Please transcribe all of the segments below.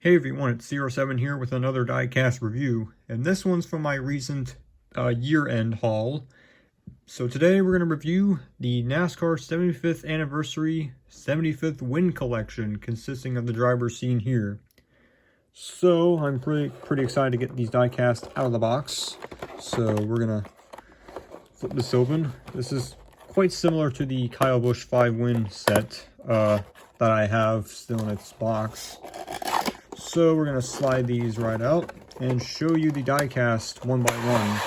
Hey everyone, it's CR7 here with another Diecast review, and this one's from my recent year-end haul. So today we're going to review the NASCAR 75th Anniversary 75th Win Collection, consisting of the drivers seen here. So I'm pretty excited to get these diecast out of the box. So we're going to flip this open. This is quite similar to the Kyle Busch 5-win set that I have still in its box. So we're going to slide these right out and show you the diecast one by one.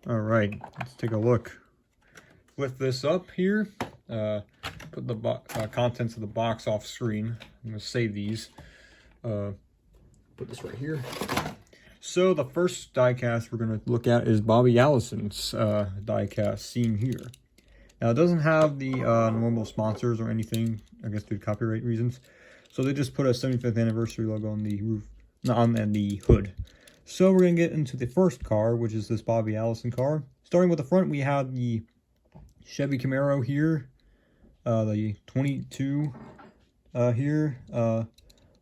Alright, let's take a look. Lift this up here. Put the contents of the box off screen. I'm going to save these. Put this right here. So the first diecast we're going to look at is Bobby Allison's diecast seen here. Now it doesn't have the normal sponsors or anything, I guess due to copyright reasons. So they just put a 75th anniversary logo on the roof, on the hood. So we're going to get into the first car, which is this Bobby Allison car. Starting with the front, we have the Chevy Camaro here, the 22 here,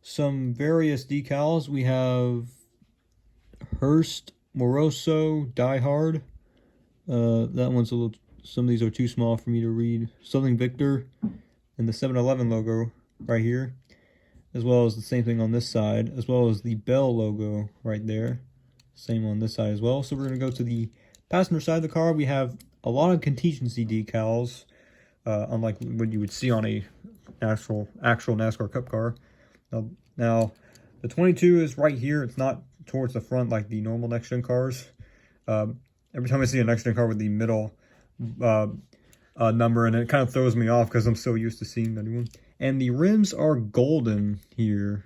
some various decals. We have Hearst, Moroso, Die Hard. That one's a little, some of these are too small for me to read. Southern Victor, and the 7-Eleven logo right here. As well as the same thing on this side, as well as the Bell logo right there. Same on this side as well. So we're going to go to the passenger side of the car. We have a lot of contingency decals, unlike what you would see on a actual NASCAR Cup car. Now, the 22 is right here. It's not towards the front like the normal next-gen cars. Every time I see a next-gen car with the middle number, and it kind of throws me off because I'm so used to seeing the new one. And the rims are golden here,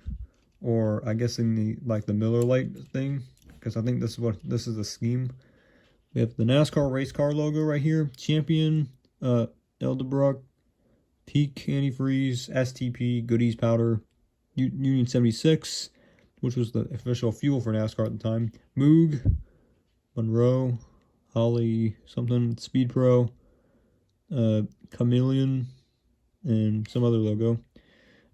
or I guess in the the Miller Lite thing, because I think this is the scheme. We have the NASCAR race car logo right here, Champion, Eldebrock, Peak Antifreeze, STP, Goodies Powder, Union 76, which was the official fuel for NASCAR at the time, Moog, Monroe, Holly something, Speed Pro, Chameleon, and some other logo.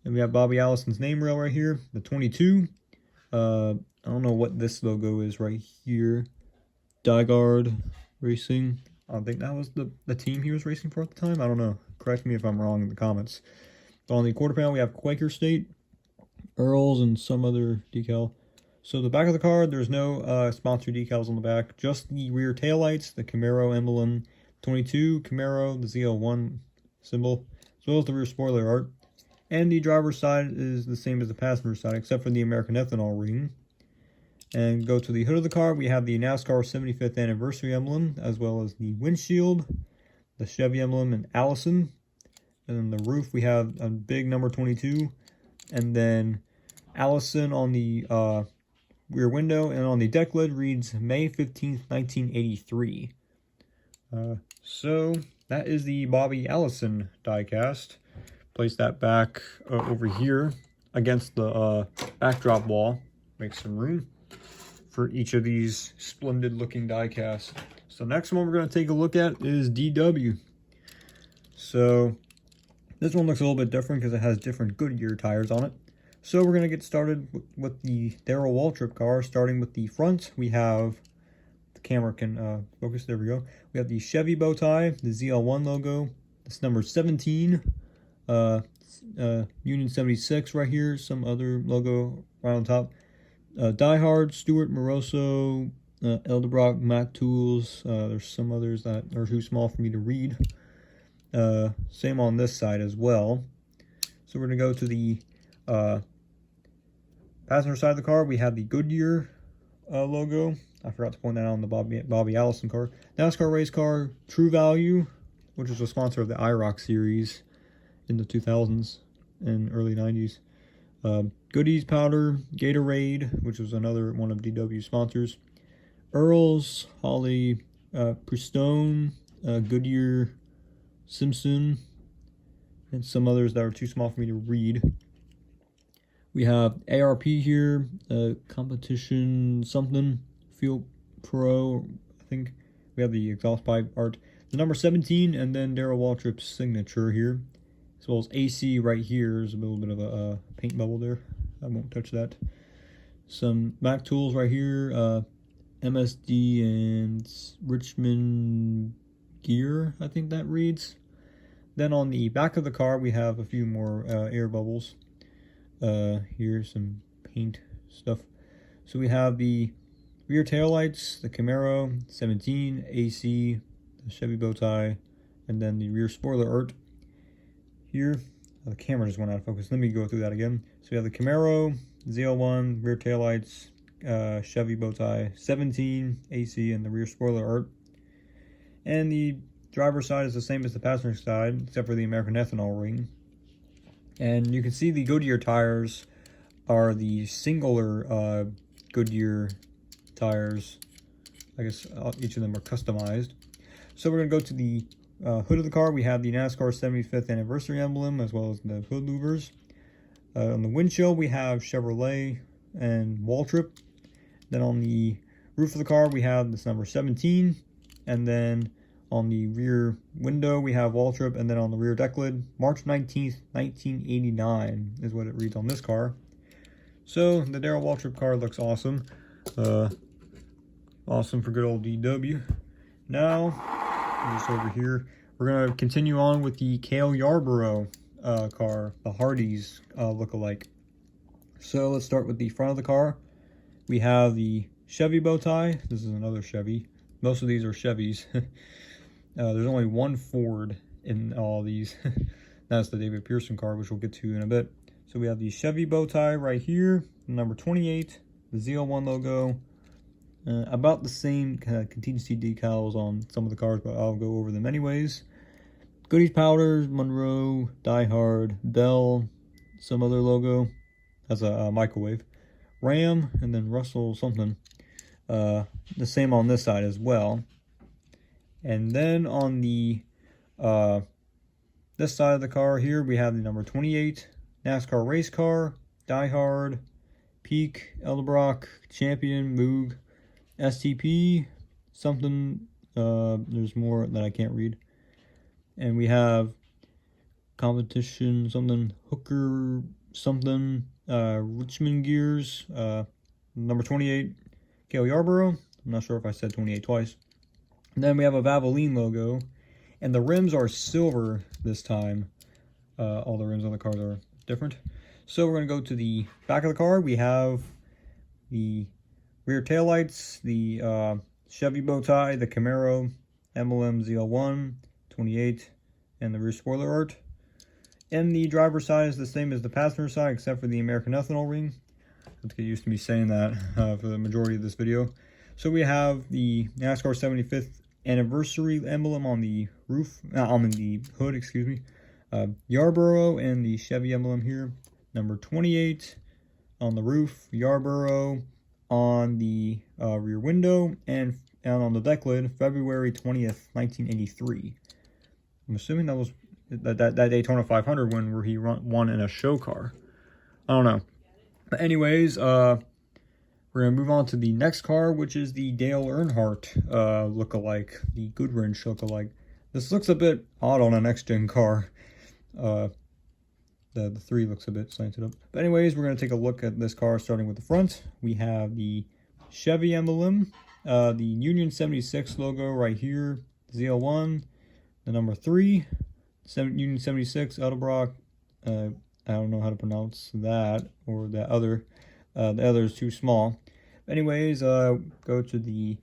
And we have Bobby Allison's name rail right here, the 22. I don't know what this logo is right here. Diecast Racing. I think that was the team he was racing for at the time. I don't know. Correct me if I'm wrong in the comments. But on the quarter panel, we have Quaker State, Earls, and some other decal. So the back of the car, there's no sponsor decals on the back. Just the rear taillights, the Camaro emblem, 22, Camaro, the ZL1 symbol, as well as the rear spoiler art. And the driver's side is the same as the passenger side, except for the American Ethanol ring. And go to the hood of the car, we have the NASCAR 75th Anniversary emblem, as well as the windshield, the Chevy emblem, and Allison. And then the roof, we have a big number 22, and then Allison on the rear window, and on the deck lid reads May 15th, 1983. So that is the Bobby Allison diecast. Place that back over here against the backdrop wall. Make some room for each of these splendid looking diecasts. So next one we're going to take a look at is DW. So this one looks a little bit different because it has different Goodyear tires on it. So we're going to get started with the Darrell Waltrip car. Starting with the front, we have, the camera can focus, there we go. We have the Chevy bow tie, the ZL1 logo, this number 17, Union 76 right here, some other logo right on top. Die Hard, Stewart, Moroso, Eldebrock, Mac Tools. There's some others that are too small for me to read. Same on this side as well. So we're going to go to the passenger side of the car. We have the Goodyear logo. I forgot to point that out on the Bobby Allison car. NASCAR race car, True Value, which is a sponsor of the IROC series in the 2000s and early 90s. Goodies Powder, Gatorade, which was another one of DW's sponsors. Earls, Holly, Prestone, Goodyear, Simpson, and some others that are too small for me to read. We have ARP here, Competition something, Field Pro, I think. We have the exhaust pipe art, the number 17, and then Darrell Waltrip's signature here, as well as AC right here. There's a little bit of a paint bubble there. I won't touch that. Some Mac tools right here, MSD and Richmond Gear, I think that reads. Then on the back of the car, we have a few more air bubbles. Here's some paint stuff. So we have the rear taillights, the Camaro 17, AC, the Chevy bow tie, and then the rear spoiler art. Here, the camera just went out of focus. Let me go through that again. So we have the Camaro, ZL1, rear taillights, Chevy bow tie, 17, AC, and the rear spoiler art. And the driver's side is the same as the passenger side, except for the American ethanol ring. And you can see the Goodyear tires are the singular Goodyear tires. I guess each of them are customized. So we're going to go to the hood of the car. We have the NASCAR 75th anniversary emblem, as well as the hood louvers. On the windshield, we have Chevrolet and Waltrip. Then on the roof of the car, we have this number 17. And then on the rear window, we have Waltrip. And then on the rear deck lid, March 19th, 1989 is what it reads on this car. So the Darrell Waltrip car looks awesome. Awesome for good old DW. Now, just over here, we're going to continue on with the Cale Yarborough car, the Hardee's look-alike. So let's start with the front of the car. We have the Chevy bow tie. This is another Chevy. Most of these are Chevys. There's only one Ford in all these. That's the David Pearson car, which we'll get to in a bit. So we have the Chevy bow tie right here, number 28, the ZL1 logo. About the same contingency decals on some of the cars, but I'll go over them anyways. Goodies Powders, Monroe, Die Hard, Bell, some other logo. That's a microwave. Ram, and then Russell something. The same on this side as well. And then on the this side of the car here, we have the number 28, NASCAR race car, Die Hard, Peak, Eldebrock, Champion, Moog, STP, something, there's more that I can't read. And we have competition, something, Hooker, something, Richmond Gears, number 28, Cale Yarborough. I'm not sure if I said 28 twice. And then we have a Valvoline logo, and the rims are silver this time. All the rims on the cars are different. So we're going to go to the back of the car. We have the rear taillights, the Chevy bow tie, the Camaro emblem ZL1, 28, and the rear spoiler art. And the driver's side is the same as the passenger side, except for the American ethanol ring. Let's get used to me saying that for the majority of this video. So we have the NASCAR 75th anniversary emblem on the roof, on the hood, excuse me. Yarborough and the Chevy emblem here. Number 28 on the roof, Yarborough on the rear window, and on the deck lid, February 20th, 1983. I'm assuming that was that Daytona 500 where he won in a show car. I don't know. But anyways, we're going to move on to the next car, which is the Dale Earnhardt look-alike, the Goodwrench look-alike. This looks a bit odd on a next-gen car. The 3 looks a bit slanted up. But anyways, we're going to take a look at this car, starting with the front. We have the Chevy emblem, the Union 76 logo right here, ZL1, the number 3, Union 76, Eldebrock. I don't know how to pronounce that, or that other. The other is too small. Anyways, go to the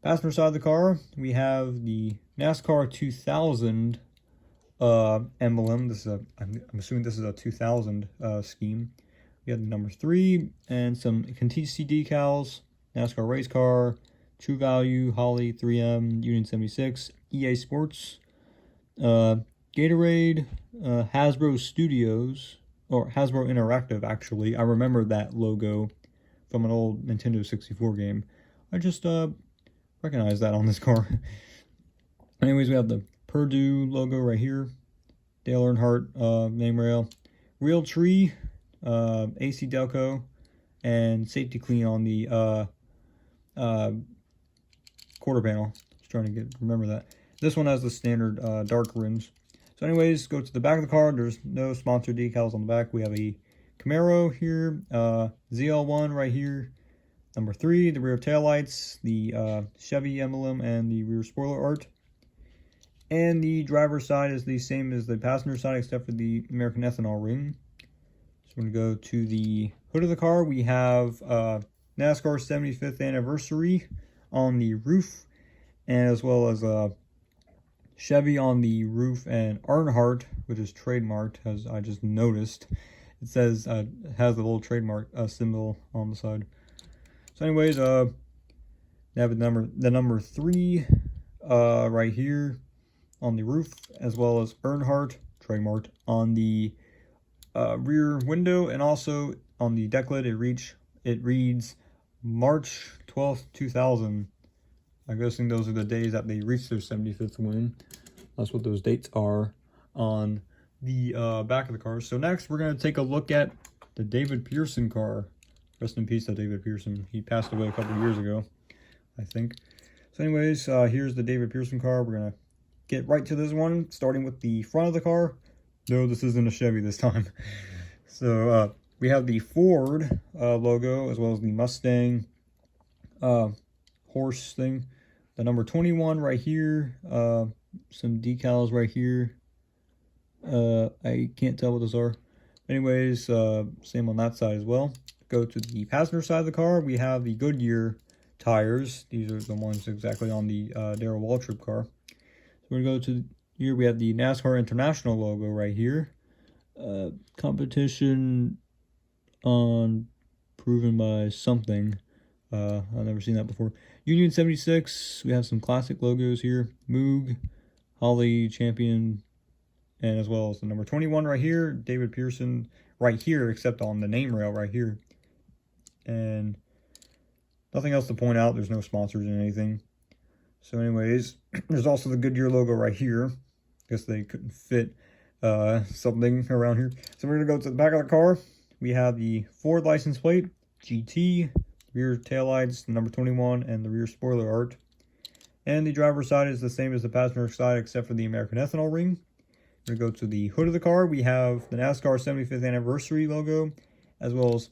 passenger side of the car. We have the NASCAR 2000 emblem. This is I'm assuming this is a 2000 scheme. We have the number 3 and some contingency decals. NASCAR race car, True Value, Holly, 3M, Union 76, EA Sports, Gatorade, Hasbro Studios, or Hasbro Interactive, actually. I remember that logo from an old Nintendo 64 game. I just recognize that on this car. Anyways, we have the Purdue logo right here. Dale Earnhardt name rail. Real Tree, AC Delco, and Safety Clean on the quarter panel. Just trying to remember that. This one has the standard dark rims. So anyways, go to the back of the car. There's no sponsor decals on the back. We have a Camaro here, ZL1 right here. Number 3, the rear taillights, the Chevy emblem, and the rear spoiler art. And the driver's side is the same as the passenger side except for the American ethanol ring. So we're going to go to the hood of the car. We have NASCAR 75th anniversary on the roof, and as well as Chevy on the roof, and Earnhardt, which is trademarked, as I just noticed. It says it has the little trademark symbol on the side. So anyways, they have the number 3 right here on the roof, as well as Earnhardt, trademarked, on the rear window, and also on the deck lid it reads March 12th, 2000. I'm guessing those are the days that they reached their 75th win. That's what those dates are on the back of the car. So next, we're going to take a look at the David Pearson car. Rest in peace to David Pearson. He passed away a couple years ago, I think. So anyways, here's the David Pearson car. We're going to get right to this one, starting with the front of the car. No, this isn't a Chevy this time. So we have the Ford logo, as well as the Mustang horse thing. The number 21 right here. Some decals right here. I can't tell what those are. Anyways, same on that side as well. Go to the passenger side of the car. We have the Goodyear tires. These are the ones exactly on the Darrell Waltrip car. So we're going to go to here. We have the NASCAR International logo right here. Competition on proven by something. I've never seen that before. Union 76. We have some classic logos here. Moog, Holly, Champion, and as well as the number 21 right here. David Pearson right here, except on the name rail right here. And nothing else to point out. There's no sponsors or anything. So anyways, there's also the Goodyear logo right here. Guess they couldn't fit something around here. So we're going to go to the back of the car. We have the Ford license plate, GT, rear taillights, the number 21, and the rear spoiler art. And the driver's side is the same as the passenger side except for the American ethanol ring. We're going to go to the hood of the car. We have the NASCAR 75th anniversary logo, as well as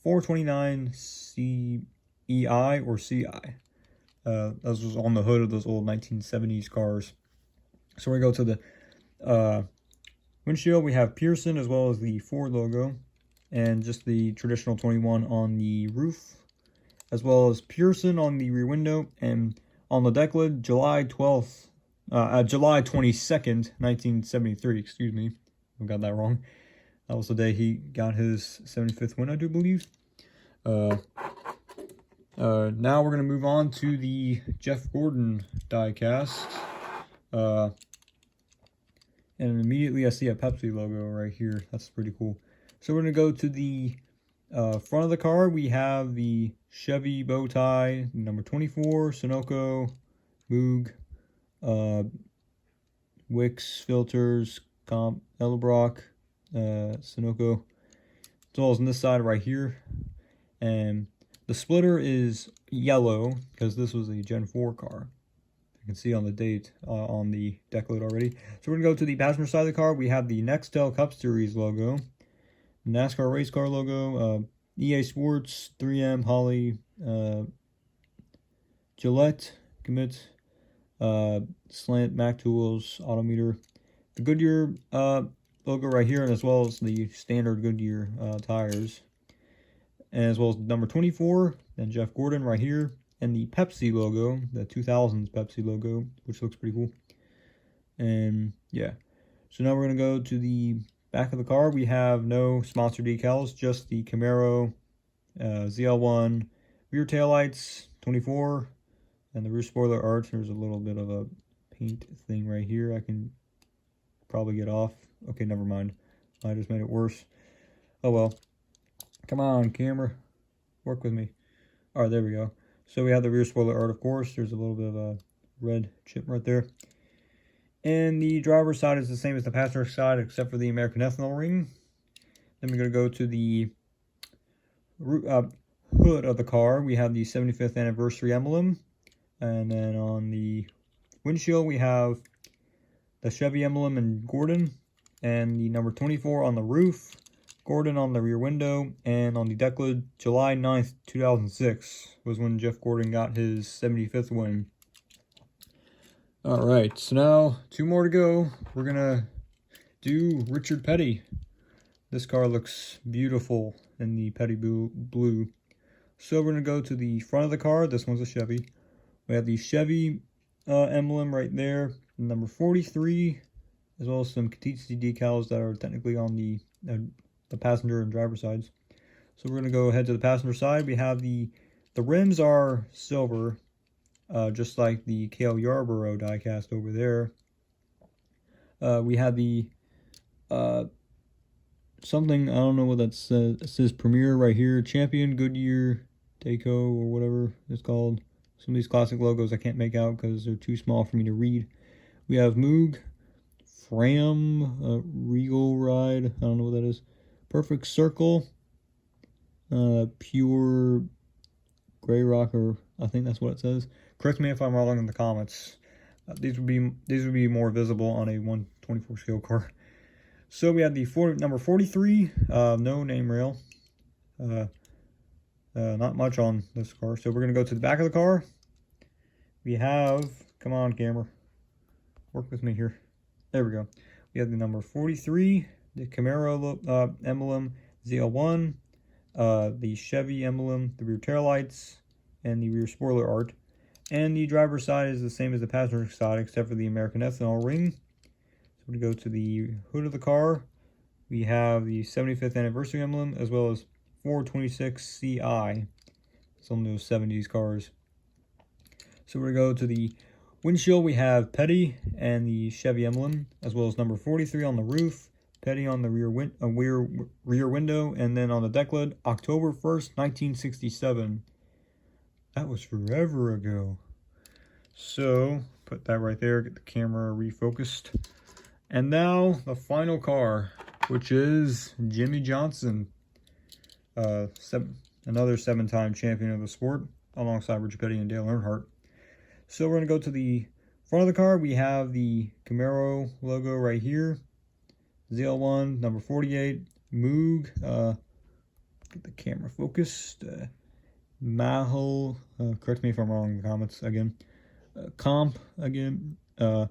429 CEI or CI. That was on the hood of those old 1970s cars. So we go to the windshield. We have Pearson as well as the Ford logo, and just the traditional 21 on the roof, as well as Pearson on the rear window, and on the deck lid, July 22nd, 1973. Excuse me, I got that wrong. That was the day he got his 75th win, I do believe. Now we're going to move on to the Jeff Gordon diecast. And immediately I see a Pepsi logo right here. That's pretty cool. So we're going to go to the front of the car. We have the Chevy bow tie, number 24, Sunoco, Moog, Wix filters, Comp, Edelbrock, Sunoco, as well as on this side right here. And the splitter is yellow because this was a Gen 4 car. You can see on the date on the deck lid already. So we're going to go to the passenger side of the car. We have the Nextel Cup Series logo, NASCAR race car logo, EA Sports, 3M, Holly, Gillette, Commit, Slant, Mac Tools, Autometer, the Goodyear logo right here, and as well as the standard Goodyear tires, and as well as number 24, then Jeff Gordon right here, and the Pepsi logo, the 2000s Pepsi logo, which looks pretty cool. And yeah, so now we're going to go to the back of the car. We have no sponsor decals, just the Camaro ZL1 rear taillights, 24, and the rear spoiler art. There's a little bit of a paint thing right here I can probably get off. Okay, never mind. I just made it worse. Oh well. Come on, camera. Work with me. Alright, there we go. So we have the rear spoiler art, of course. There's a little bit of a red chip right there. And the driver's side is the same as the passenger side, except for the American ethanol ring. Then we're going to go to the hood of the car. We have the 75th anniversary emblem. And then on the windshield, we have the Chevy emblem and Gordon. And the number 24 on the roof, Gordon on the rear window, and on the deck lid, July 9th, 2006 was when Jeff Gordon got his 75th win. Alright, so now 2 more to go. We're gonna do Richard Petty. This car looks beautiful in the Petty blue. So we're gonna go to the front of the car. This one's a Chevy. We have the Chevy emblem right there, number 43, as well as some Catizzi decals that are technically on the passenger and driver sides. So we're gonna go ahead to the passenger side. We have the rims are silver, just like the Cale Yarborough diecast over there. We have the something, I don't know what that says. It says Premier right here, Champion, Goodyear, Daco, or whatever it's called. Some of these classic logos I can't make out because they're too small for me to read. We have Moog, Fram, Regal Ride, I don't know what that is. Perfect Circle, Pure Gray Rock, or I think that's what it says. Correct me if I'm wrong in the comments. These would be more visible on a 1/24 scale car. So we have the number 43, no name rail. Not much on this car. So we're going to go to the back of the car. We have, come on camera, work with me here. There we go. We have the number 43, the Camaro emblem, ZL1, the Chevy emblem, the rear taillights, and the rear spoiler art. And the driver's side is the same as the passenger side except for the American ethanol ring. So we go to the hood of the car. We have the 75th anniversary emblem as well as 426 CI. Some of those 70s cars. So we're going to go to the windshield. We have Petty and the Chevy emblem as well as number 43 on the roof. Petty on the rear window, and then on the deck lid, October 1st, 1967. That was forever ago. So, put that right there, get the camera refocused. And now, the final car, which is Jimmie Johnson. Another 7-time champion of the sport, alongside Richard Petty and Dale Earnhardt. So we're going to go to the front of the car. We have the Camaro logo right here. ZL1, number 48, Moog, get the camera focused, Mahal, correct me if I'm wrong in the comments again, Comp again, Edelbrock,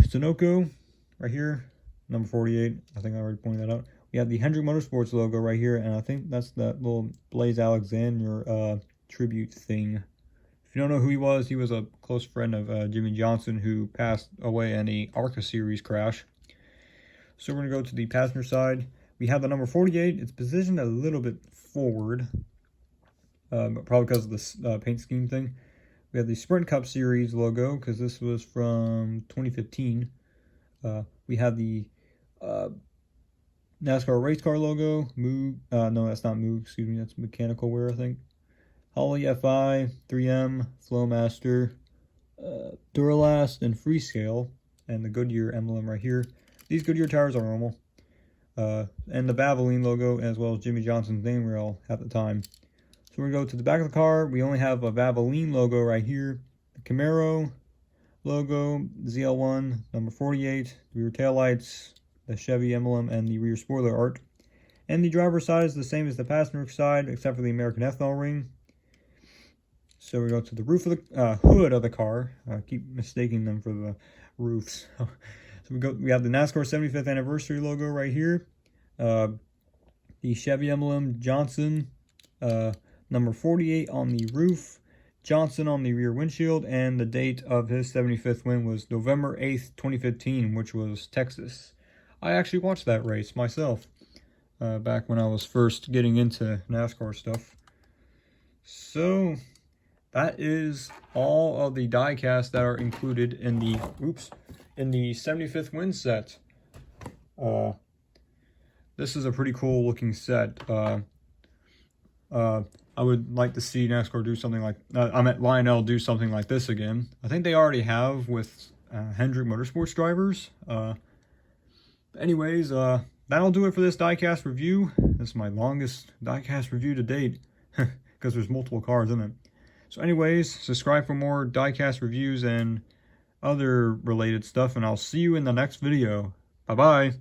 Sunoco, right here, number 48, I think I already pointed that out. We have the Hendrick Motorsports logo right here, and I think that's that little Blaze Alexander tribute thing. If you don't know who he was a close friend of Jimmie Johnson who passed away in a ARCA series crash. So we're going to go to the passenger side. We have the number 48. It's positioned a little bit forward, but probably because of this paint scheme thing. We have the Sprint Cup Series logo because this was from 2015. We have the NASCAR race car logo. Moog, no, that's not Moog, excuse me, that's Mechanical Wear, I think. Holly FI, 3M, Flowmaster, Duralast, and Freescale, and the Goodyear emblem right here. These Goodyear tires are normal. And the Valvoline logo, as well as Jimmie Johnson's name rail at the time. So we're going to go to the back of the car. We only have a Valvoline logo right here. The Camaro logo, ZL1, number 48, the rear taillights, the Chevy emblem, and the rear spoiler art. And the driver's side is the same as the passenger side, except for the American ethanol ring. So we go to the roof of the hood of the car. I keep mistaking them for the roofs. So we have the NASCAR 75th anniversary logo right here. The Chevy emblem, Johnson, number 48 on the roof, Johnson on the rear windshield, and the date of his 75th win was November 8th, 2015, which was Texas. I actually watched that race myself back when I was first getting into NASCAR stuff. So that is all of the diecast that are included in the 75th win set. This is a pretty cool looking set. I would like to see NASCAR do something like, Lionel do something like this again. I think they already have with Hendrick Motorsports drivers. Anyways, that'll do it for this diecast review. This is my longest diecast review to date because there's multiple cars in it. So anyways, subscribe for more diecast reviews and other related stuff, and I'll see you in the next video. Bye-bye.